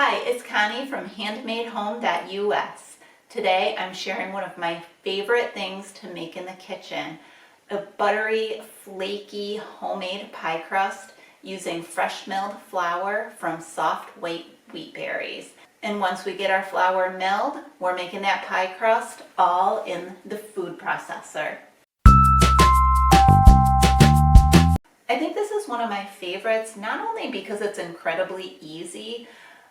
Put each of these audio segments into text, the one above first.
Hi, it's Connie from handmadehome.us. Today I'm sharing one of my favorite things to make in the kitchen, a buttery, flaky homemade pie crust using fresh milled flour from soft white wheat berries. And once we get our flour milled, we're making that pie crust all in the food processor. I think this is one of my favorites, not only because it's incredibly easy,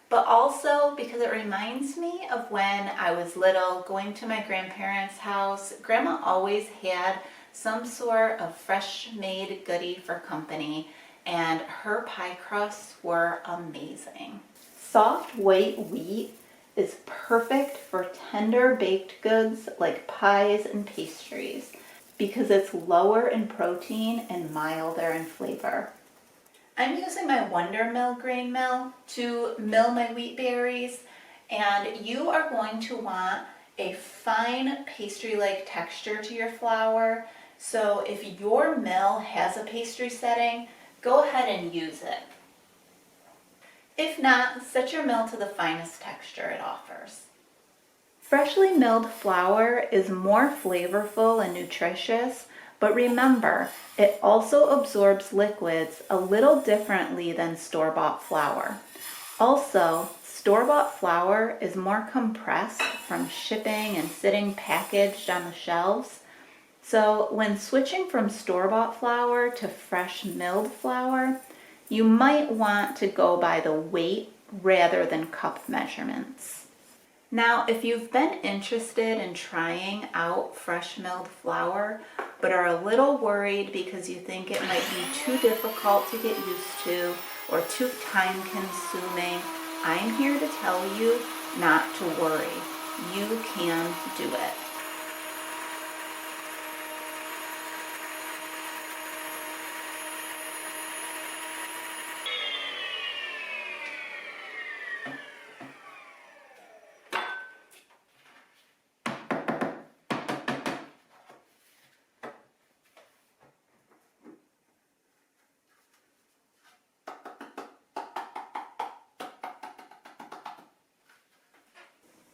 but also because it reminds me of when I was little going to my grandparents' house. Grandma always had some sort of fresh made goodie for company, and her pie crusts were amazing. Soft white wheat is perfect for tender baked goods like pies and pastries because it's lower in protein and milder in flavor. I'm using my Wonder Mill grain mill to mill my wheat berries, and you are going to want a fine pastry-like texture to your flour. So if your mill has a pastry setting, go ahead and use it. If not, set your mill to the finest texture it offers. Freshly milled flour is more flavorful and nutritious, but remember, it also absorbs liquids a little differently than store-bought flour. Also, store-bought flour is more compressed from shipping and sitting packaged on the shelves. So when switching from store-bought flour to fresh milled flour, you might want to go by the weight rather than cup measurements. Now, if you've been interested in trying out fresh milled flour, but are a little worried because you think it might be too difficult to get used to or too time consuming, I'm here to tell you not to worry. You can do it.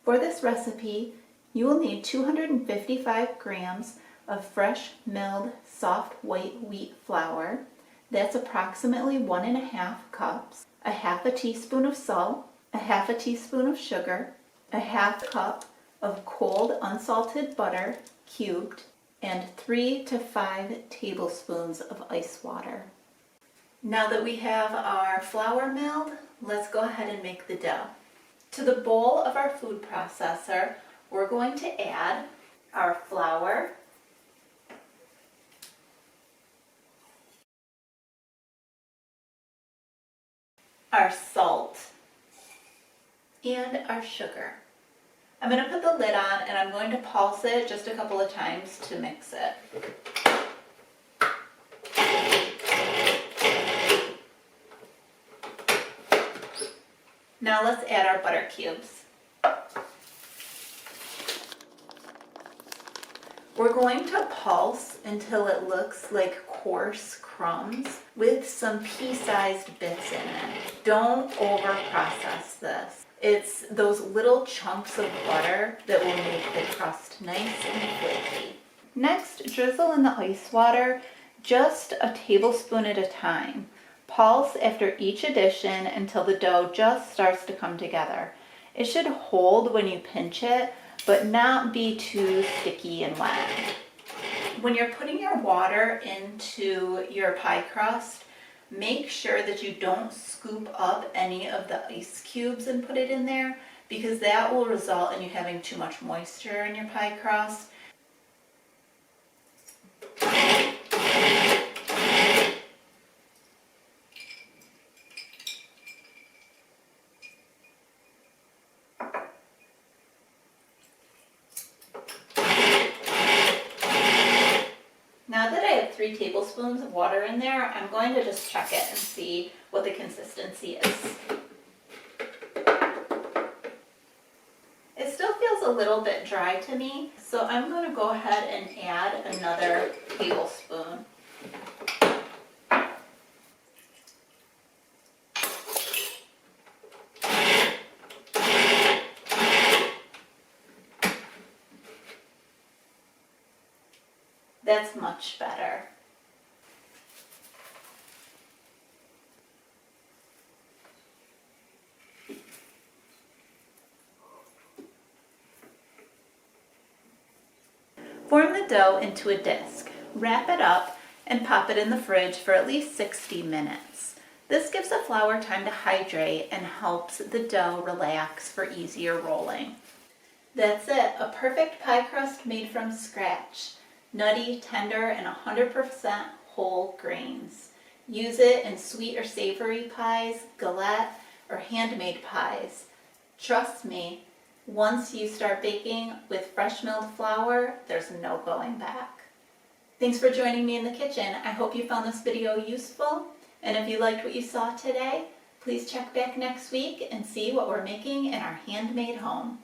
For this recipe, you will need 255 grams of fresh milled soft white wheat flour. That's approximately 1.5 cups, a half a teaspoon of salt, a half a teaspoon of sugar, a half cup of cold unsalted butter cubed, and 3 to 5 tablespoons of ice water. Now that we have our flour milled, let's go ahead and make the dough. To the bowl of our food processor, we're going to add our flour, our salt, and our sugar. I'm going to put the lid on and I'm going to pulse it just a couple of times to mix it. Now let's add our butter cubes. We're going to pulse until it looks like coarse crumbs with some pea-sized bits in it. Don't over-process this. It's those little chunks of butter that will make the crust nice and flaky. Next, drizzle in the ice water just a tablespoon at a time. Pulse after each addition until the dough just starts to come together. It should hold when you pinch it, but not be too sticky and wet. When you're putting your water into your pie crust, make sure that you don't scoop up any of the ice cubes and put it in there, because that will result in you having too much moisture in your pie crust. Now that I have 3 tablespoons of water in there, I'm going to just check it and see what the consistency is. It still feels a little bit dry to me, so I'm going to go ahead and add another tablespoon. That's much better. Form the dough into a disc, wrap it up, and pop it in the fridge for at least 60 minutes. This gives the flour time to hydrate and helps the dough relax for easier rolling. That's it, a perfect pie crust made from scratch. Nutty, tender, and 100% whole grains. Use it in sweet or savory pies, galette, or handmade pies. Trust me, once you start baking with fresh milled flour, there's no going back. Thanks for joining me in the kitchen. I hope you found this video useful. And if you liked what you saw today, please check back next week and see what we're making in our handmade home.